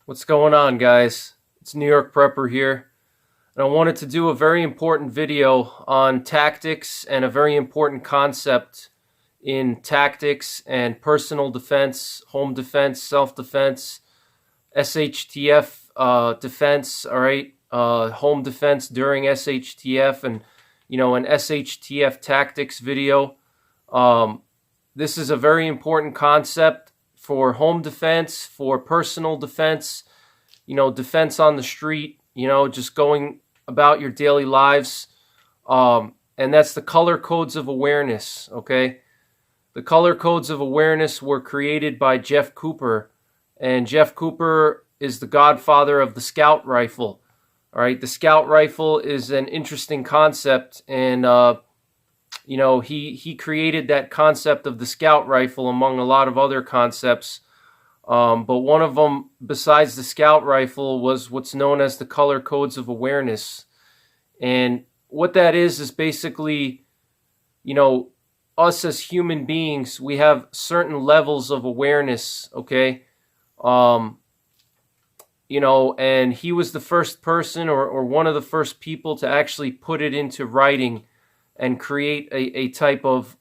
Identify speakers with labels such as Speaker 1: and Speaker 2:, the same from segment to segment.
Speaker 1: What's going on, guys? It's New York Prepper here, and I wanted to do a very important video on tactics and a very important concept in tactics and personal defense, home defense, self-defense, SHTF defense, all right? Home defense during SHTF and, an SHTF tactics video. This is a very important concept for home defense, for personal defense, defense on the street, just going about your daily lives. And that's the color codes of awareness, okay? The color codes of awareness were created by Jeff Cooper, and Jeff Cooper is the godfather of the scout rifle, all right? The scout rifle is an interesting concept, and he created that concept of the scout rifle among a lot of other concepts. But one of them, besides the scout rifle, was what's known as the color codes of awareness. And what that is basically, us as human beings, we have certain levels of awareness, okay? And he was the first person or one of the first people to actually put it into writing and create a type of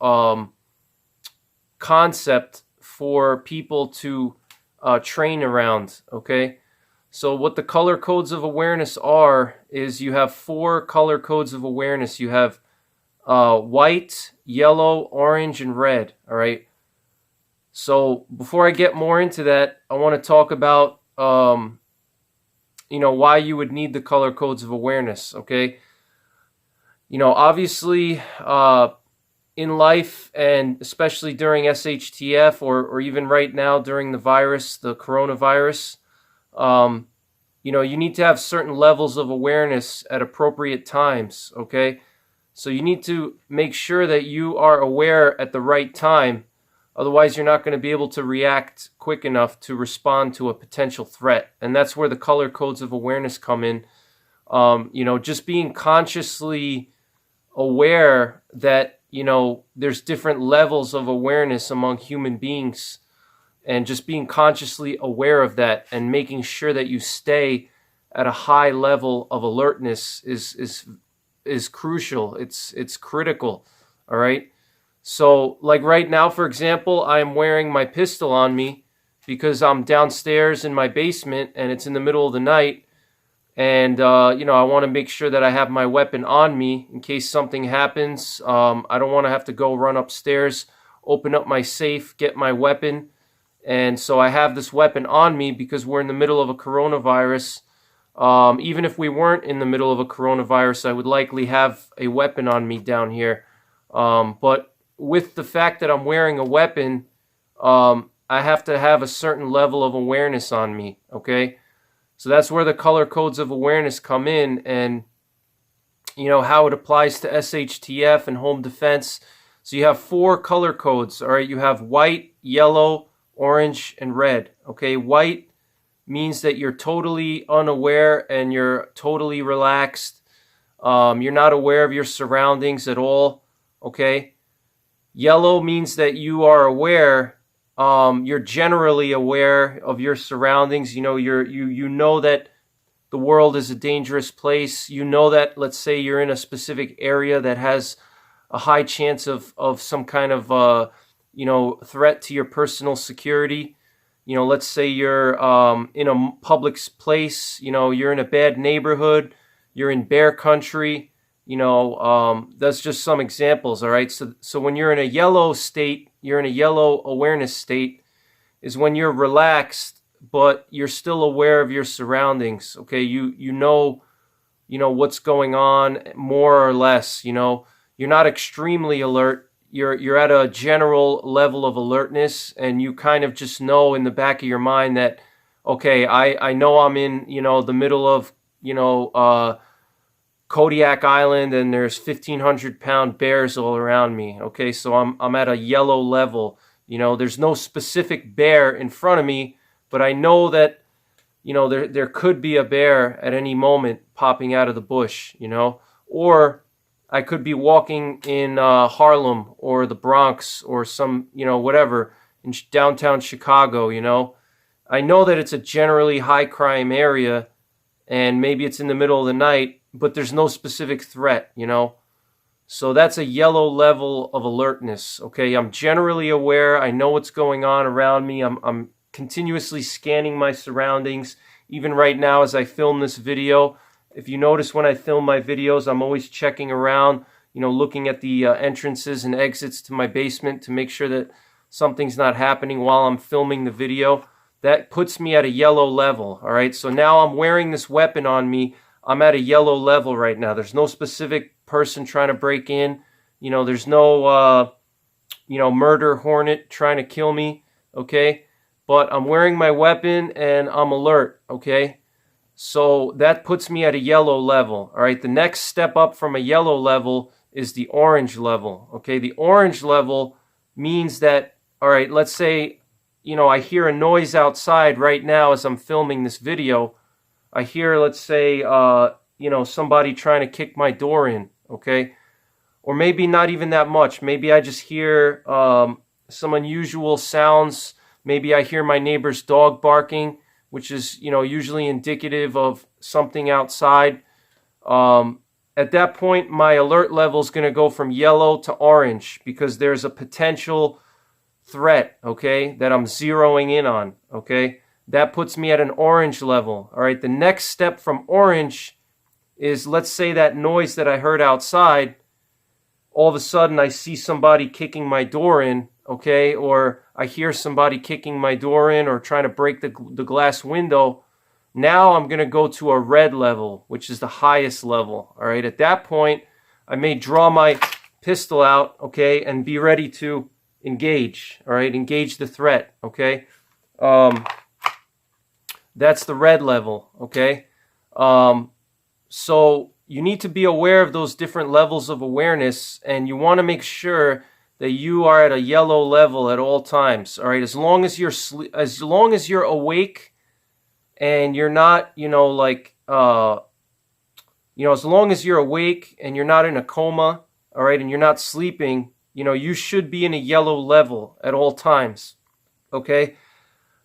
Speaker 1: concept for people to train around, okay? So what the color codes of awareness are is you have 4 color codes of awareness. You have white, yellow, orange, and red, all right? So before I get more into that, I want to talk about, why you would need the color codes of awareness, okay? Obviously, in life, and especially during SHTF or even right now during the coronavirus, you need to have certain levels of awareness at appropriate times, okay? So you need to make sure that you are aware at the right time. Otherwise, you're not going to be able to react quick enough to respond to a potential threat. And that's where the color codes of awareness come in. Just being consciously aware that, there's different levels of awareness among human beings, and just being consciously aware of that and making sure that you stay at a high level of alertness is crucial. It's critical, all right? So like right now, for example, I am wearing my pistol on me because I'm downstairs in my basement and it's in the middle of the night. And, I want to make sure that I have my weapon on me in case something happens. I don't want to have to go run upstairs, open up my safe, get my weapon. And so I have this weapon on me because we're in the middle of a coronavirus. Even if we weren't in the middle of a coronavirus, I would likely have a weapon on me down here. But with the fact that I'm wearing a weapon, I have to have a certain level of awareness on me, okay? So that's where the color codes of awareness come in, and how it applies to SHTF and home defense. So you have 4 color codes, all right? You have white, yellow, orange, and red, okay? White means that you're totally unaware and you're totally relaxed. You're not aware of your surroundings at all, okay? Yellow means that you are aware. You're generally aware of your surroundings. You know that the world is a dangerous place. You know that, let's say, you're in a specific area that has a high chance of some kind of threat to your personal security. Let's say you're in a public place. You're in a bad neighborhood. You're in bear country. That's just some examples. All right. So when you're in a yellow state, you're in a yellow awareness state, is when you're relaxed, but you're still aware of your surroundings. Okay. You know what's going on more or less. You're not extremely alert. You're at a general level of alertness, and you kind of just know in the back of your mind that, okay, I know I'm in, the middle of, Kodiak Island, and there's 1,500-pound bears all around me. Okay, so I'm at a yellow level. There's no specific bear in front of me, but I know that there could be a bear at any moment popping out of the bush. Or I could be walking in Harlem or the Bronx or some whatever in downtown Chicago. I know that it's a generally high crime area, and maybe it's in the middle of the night, but there's no specific threat, you know. So that's a yellow level of alertness, okay? I'm generally aware. I know what's going on around me. I'm continuously scanning my surroundings. Even right now as I film this video, if you notice when I film my videos, I'm always checking around, you know, looking at the entrances and exits to my basement to make sure that something's not happening while I'm filming the video. That puts me at a yellow level, all right? So now I'm wearing this weapon on me. I'm at a yellow level right now. There's no specific person trying to break in. You know, there's no, you know, murder hornet trying to kill me, okay? But I'm wearing my weapon and I'm alert, okay? So that puts me at a yellow level, all right? The next step up from a yellow level is the orange level, okay? The orange level means that, all right, let's say, you know, I hear a noise outside right now as I'm filming this video. I hear, let's say, you know, somebody trying to kick my door in, okay? Or maybe not even that much. Maybe I just hear some unusual sounds. Maybe I hear my neighbor's dog barking, which is, you know, usually indicative of something outside. At that point, my alert level is going to go from yellow to orange because there's a potential threat, okay, that I'm zeroing in on, okay? That puts me at an orange level, all right? The next step from orange is, let's say that noise that I heard outside, all of a sudden I see somebody kicking my door in, okay? Or I hear somebody kicking my door in or trying to break the glass window. Now I'm going to go to a red level, which is the highest level, all right? At that point, I may draw my pistol out, okay, and be ready to engage, all right? Engage the threat, okay? That's the red level, okay? So you need to be aware of those different levels of awareness, and you want to make sure that you are at a yellow level at all times, all right? As long as you're awake and you're not, you know, like, you know, as long as you're awake and you're not in a coma, all right, and you're not sleeping, you know, you should be in a yellow level at all times, okay?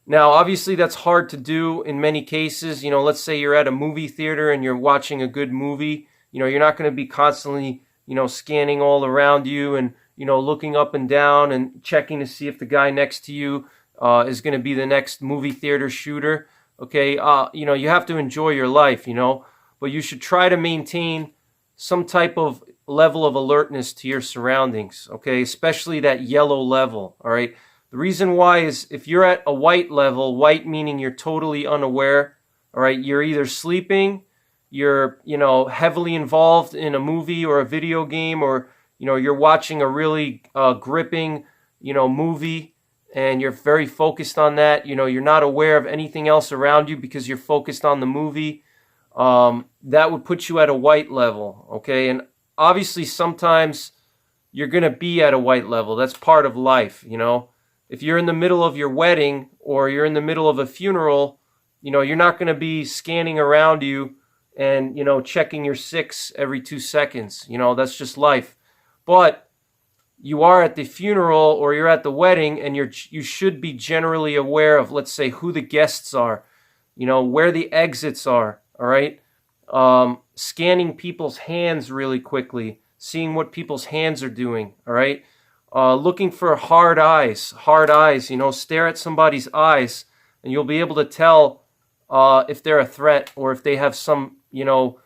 Speaker 1: Now, obviously, that's hard to do in many cases. You know, let's say you're at a movie theater and you're watching a good movie. You know, you're not going to be constantly, you know, scanning all around you and, you know, looking up and down and checking to see if the guy next to you is going to be the next movie theater shooter, okay? You know, you have to enjoy your life, you know, but you should try to maintain some type of level of alertness to your surroundings, okay? Especially that yellow level, all right? The reason why is if you're at a white level, white meaning you're totally unaware, all right? You're either sleeping, you're, you know, heavily involved in a movie or a video game, or, you know, you're watching a really gripping, you know, movie, and you're very focused on that. You know, you're not aware of anything else around you because you're focused on the movie. That would put you at a white level, okay? And obviously sometimes you're going to be at a white level. That's part of life, you know? If you're in the middle of your wedding or you're in the middle of a funeral, you know, you're not going to be scanning around you and, you know, checking your 6 every 2 seconds. You know, that's just life. But you are at the funeral or you're at the wedding, and you should be generally aware of, let's say, who the guests are, you know, where the exits are, all right? Scanning people's hands really quickly, seeing what people's hands are doing, all right? Looking for hard eyes, you know, stare at somebody's eyes and you'll be able to tell if they're a threat or if they have some, you know,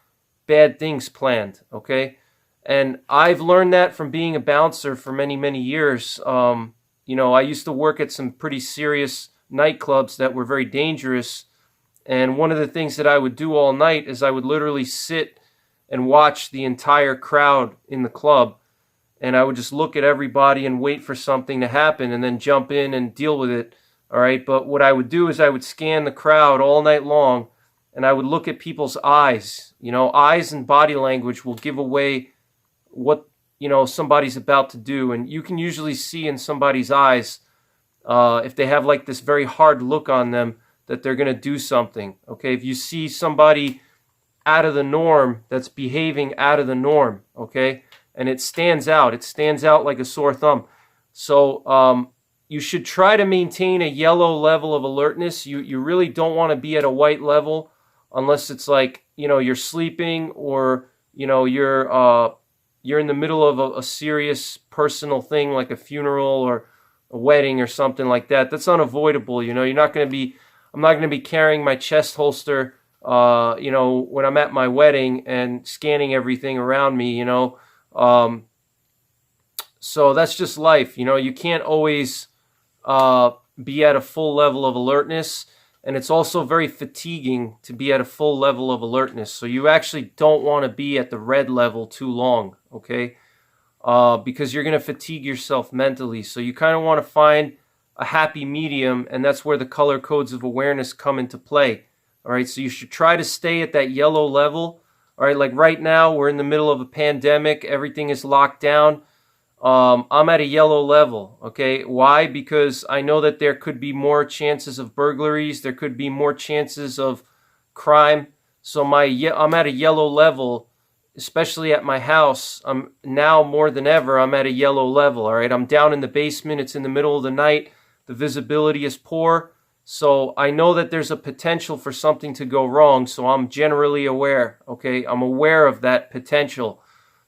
Speaker 1: bad things planned, okay? And I've learned that from being a bouncer for many, many years. You know, I used to work at some pretty serious nightclubs that were very dangerous. And one of the things that I would do all night is I would literally sit and watch the entire crowd in the club. And I would just look at everybody and wait for something to happen and then jump in and deal with it, all right? But what I would do is I would scan the crowd all night long, and I would look at people's eyes. You know, eyes and body language will give away what, you know, somebody's about to do. And you can usually see in somebody's eyes, if they have like this very hard look on them, that they're going to do something, okay? If you see somebody out of the norm that's behaving out of the norm, okay? And it stands out like a sore thumb. So you should try to maintain a yellow level of alertness. You really don't want to be at a white level unless it's like, you're sleeping, or, you're in the middle of a serious personal thing like a funeral or a wedding or something like that. That's unavoidable. I'm not going to be carrying my chest holster, when I'm at my wedding and scanning everything around me, so that's just life. You can't always be at a full level of alertness, and it's also very fatiguing to be at a full level of alertness. So you actually don't want to be at the red level too long, okay? Because you're going to fatigue yourself mentally. So you kind of want to find a happy medium, and that's where the color codes of awareness come into play. All right, so you should try to stay at that yellow level. All right, like right now, we're in the middle of a pandemic. Everything is locked down. I'm at a yellow level, okay? Why? Because I know that there could be more chances of burglaries. There could be more chances of crime. So I'm at a yellow level, especially at my house. I'm now more than ever, I'm at a yellow level, all right? I'm down in the basement. It's in the middle of the night. The visibility is poor. So I know that there's a potential for something to go wrong. So I'm generally aware, okay? I'm aware of that potential.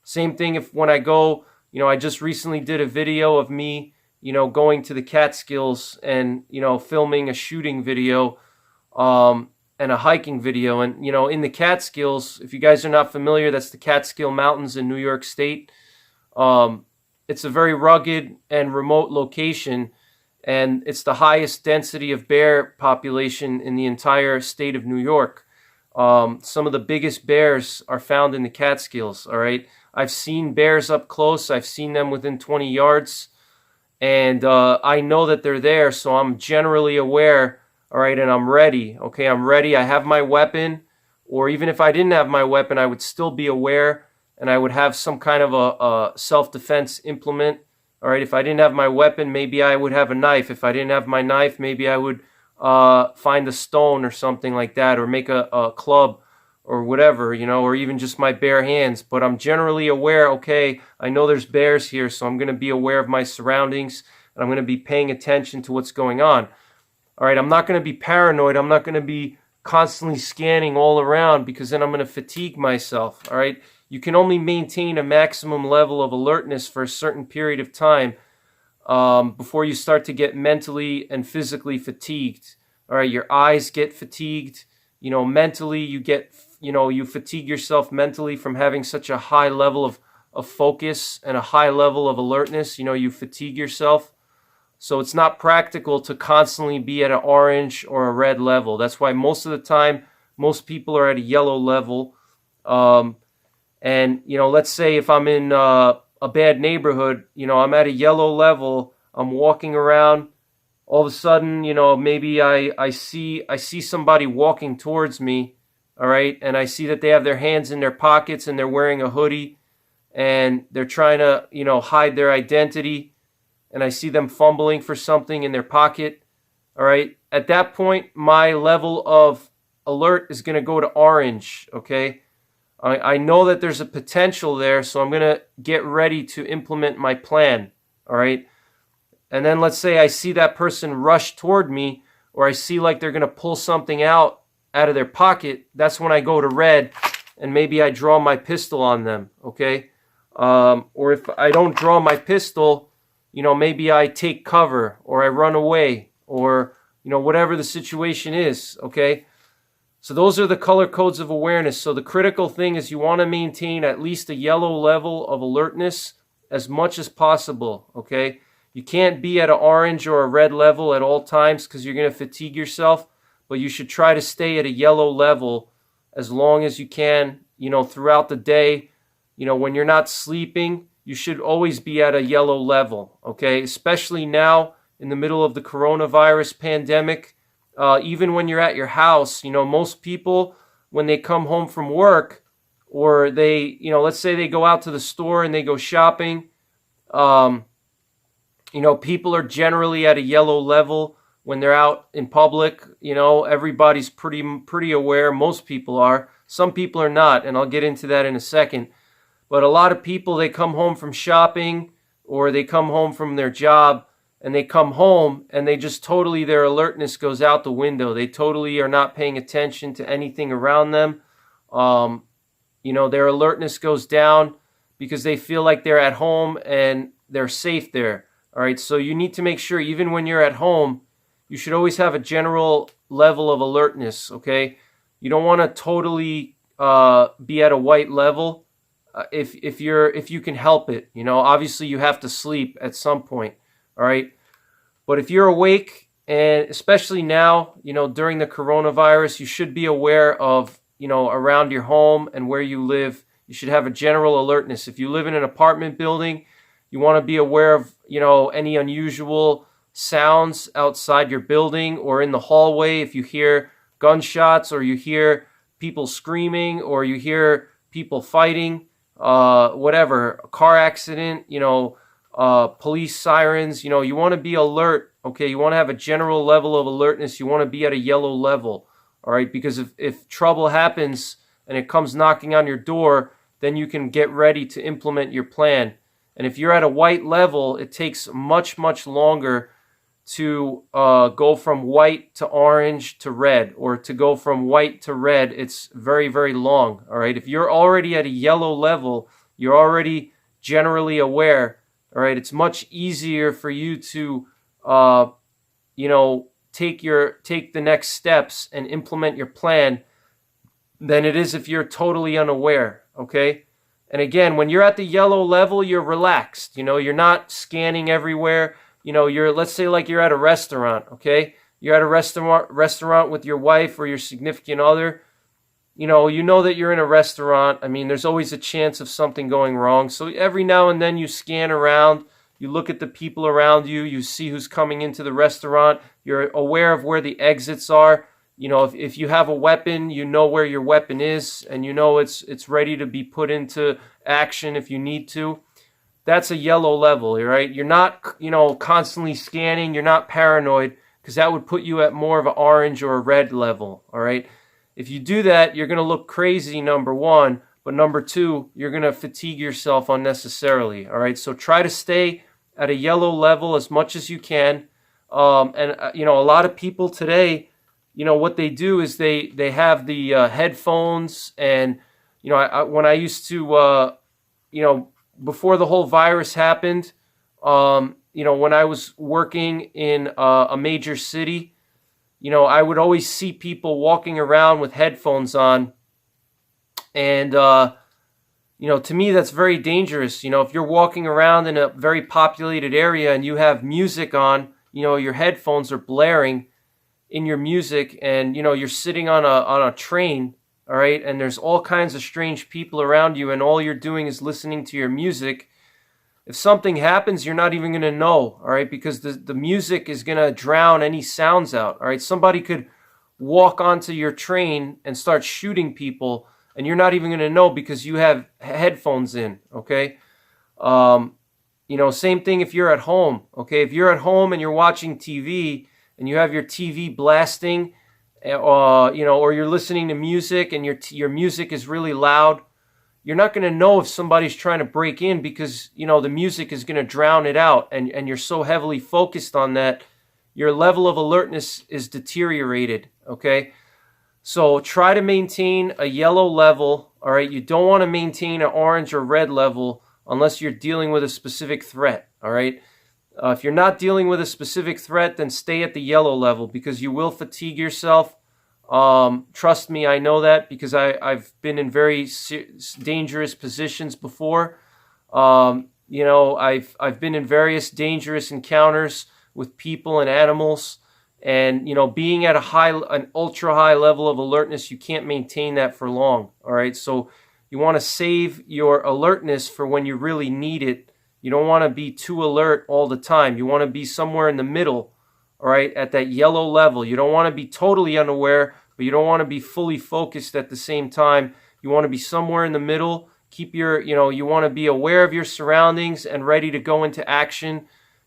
Speaker 1: Same thing when I go, I just recently did a video of me, going to the Catskills and, filming a shooting video and a hiking video. And, in the Catskills, if you guys are not familiar, that's the Catskill Mountains in New York State. It's a very rugged and remote location, and it's the highest density of bear population in the entire state of New York. Some of the biggest bears are found in the Catskills, all right? I've seen bears up close. I've seen them within 20 yards, and I know that they're there, so I'm generally aware, all right, and I'm ready, okay? I'm ready. I have my weapon, or even if I didn't have my weapon, I would still be aware, and I would have some kind of a self-defense implement, all right? If I didn't have my weapon, maybe I would have a knife. If I didn't have my knife, maybe I would find a stone or something like that, or make a club, or whatever, or even just my bare hands. But I'm generally aware, okay, I know there's bears here, so I'm going to be aware of my surroundings, and I'm going to be paying attention to what's going on. All right, I'm not going to be paranoid. I'm not going to be constantly scanning all around, because then I'm going to fatigue myself. All right, you can only maintain a maximum level of alertness for a certain period of time before you start to get mentally and physically fatigued. All right, your eyes get fatigued. Mentally, you get, you fatigue yourself mentally from having such a high level of focus and a high level of alertness. You fatigue yourself. So it's not practical to constantly be at an orange or a red level. That's why most of the time, most people are at a yellow level. And, let's say if I'm in a bad neighborhood, I'm at a yellow level, I'm walking around. All of a sudden, maybe I see somebody walking towards me, all right, and I see that they have their hands in their pockets and they're wearing a hoodie and they're trying to, hide their identity, and I see them fumbling for something in their pocket, all right. At that point, my level of alert is going to go to orange, okay. I know that there's a potential there, so I'm going to get ready to implement my plan, all right. And then let's say I see that person rush toward me, or I see like they're going to pull something out of their pocket. That's when I go to red, and maybe I draw my pistol on them, okay? Or if I don't draw my pistol, maybe I take cover, or I run away, or, whatever the situation is, okay? So those are the color codes of awareness. So the critical thing is you want to maintain at least a yellow level of alertness as much as possible, okay? You can't be at an orange or a red level at all times because you're going to fatigue yourself, but you should try to stay at a yellow level as long as you can, throughout the day. When you're not sleeping, you should always be at a yellow level, okay? Especially now in the middle of the coronavirus pandemic. Even when you're at your house, most people, when they come home from work, or they, let's say they go out to the store and they go shopping, people are generally at a yellow level when they're out in public. Everybody's pretty aware. Most people are. Some people are not, and I'll get into that in a second. But a lot of people, they come home from shopping, or they come home from their job, and they come home and they just totally, their alertness goes out the window. They totally are not paying attention to anything around them. Their alertness goes down because they feel like they're at home and they're safe there. All right, so you need to make sure, even when you're at home, you should always have a general level of alertness, okay? You don't want to totally be at a white level if you can help it. Obviously you have to sleep at some point, all right? But if you're awake, and especially now, during the coronavirus, you should be aware of, around your home and where you live. You should have a general alertness. If you live in an apartment building, you want to be aware of, any unusual sounds outside your building or in the hallway. If you hear gunshots or you hear people screaming or you hear people fighting, whatever, a car accident, police sirens, you want to be alert, okay? You want to have a general level of alertness. You want to be at a yellow level, all right? Because if trouble happens and it comes knocking on your door, then you can get ready to implement your plan. And if you're at a white level, it takes much, much longer to go from white to orange to red, or to go from white to red. It's very, very long, all right? If you're already at a yellow level, you're already generally aware, all right? It's much easier for you to, take the next steps and implement your plan than it is if you're totally unaware, okay? And again, when you're at the yellow level, you're relaxed. You're not scanning everywhere. Let's say like you're at a restaurant, okay? You're at a restaurant with your wife or your significant other. You know that you're in a restaurant. I mean, there's always a chance of something going wrong. So every now and then you scan around. You look at the people around you. You see who's coming into the restaurant. You're aware of where the exits are. If you have a weapon, you know where your weapon is, and it's ready to be put into action if you need to. That's a yellow level, right? You're not, constantly scanning. You're not paranoid, because that would put you at more of an orange or a red level, all right? If you do that, you're going to look crazy, number one, but number two, you're going to fatigue yourself unnecessarily, all right? So try to stay at a yellow level as much as you can. A lot of people today, what they do is they have the headphones, and, when I used to, before the whole virus happened, when I was working in a major city, I would always see people walking around with headphones on. And, to me, that's very dangerous. If you're walking around in a very populated area and you have music on, your headphones are blaring in your music, and, you're sitting on a train, all right, and there's all kinds of strange people around you, and all you're doing is listening to your music. If something happens, you're not even going to know, all right, because the music is going to drown any sounds out, all right? Somebody could walk onto your train and start shooting people, and you're not even going to know because you have headphones in, okay? Same thing if you're at home, okay? If you're at home and you're watching TV and you have your TV blasting, or you're listening to music and your music is really loud, you're not going to know if somebody's trying to break in, because, the music is going to drown it out, and you're so heavily focused on that, your level of alertness is deteriorated, okay? So try to maintain a yellow level, all right? You don't want to maintain an orange or red level unless you're dealing with a specific threat, all right? If you're not dealing with a specific threat, then stay at the yellow level, because you will fatigue yourself. Trust me, I know that, because I've been in very dangerous positions before. I've been in various dangerous encounters with people and animals, and being at an ultra high level of alertness, you can't maintain that for long. All right, so you want to save your alertness for when you really need it. You don't want to be too alert all the time. You want to be somewhere in the middle, all right, at that yellow level. You don't want to be totally unaware, but you don't want to be fully focused at the same time. You want to be somewhere in the middle. You want to be aware of your surroundings and ready to go into action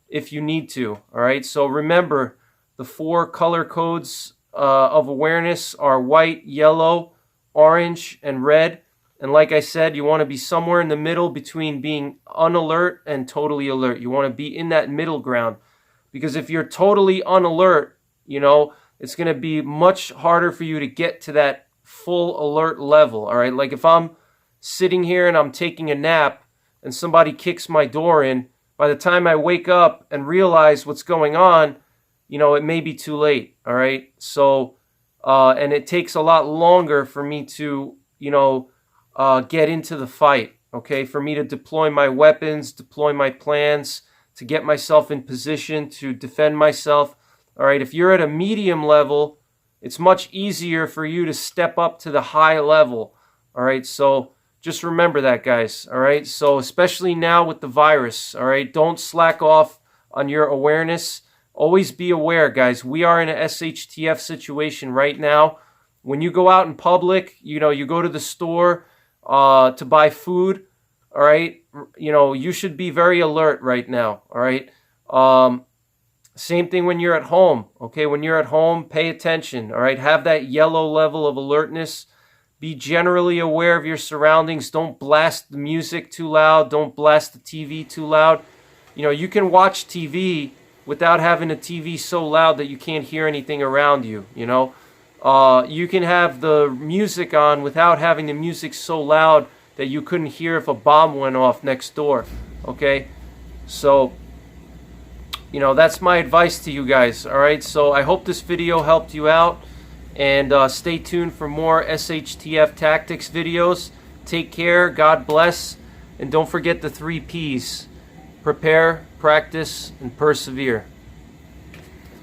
Speaker 1: if you need to, all right? So remember, the 4 color codes of awareness are white, yellow, orange, and red. And like I said, you want to be somewhere in the middle between being unalert and totally alert. You want to be in that middle ground, Because if you're totally unalert, you know, it's going to be much harder for you to get to that full alert level. All right. Like if I'm sitting here and I'm taking a nap and somebody kicks my door in, by the time I wake up and realize what's going on, you know, it may be too late. All right. So, and it takes a lot longer for me to, you know, get into the fight. Okay. For me to deploy my weapons, deploy my plans, to get myself in position to defend myself. All right. If you're at a medium level, it's much easier for you to step up to the high level. All right. So just remember that, guys. All right. So especially now with the virus. All right. Don't slack off on your awareness. Always be aware, guys. We are in a SHTF situation right now. When you go out in public, you know, you go to the store to buy food. All right. You know, you should be very alert right now. All right. Same thing when you're at home. Okay. When you're at home, pay attention. All right. Have that yellow level of alertness. Be generally aware of your surroundings. Don't blast the music too loud. Don't blast the TV too loud. You know, you can watch TV without having the TV so loud that you can't hear anything around you. You know, you can have the music on without having the music so loud that you couldn't hear if a bomb went off next door. Okay. So, you know, that's my advice to you guys. All right. So I hope this video helped you out, and stay tuned for more SHTF tactics videos. Take care. God bless. And don't forget the 3 Ps: prepare, practice, and persevere.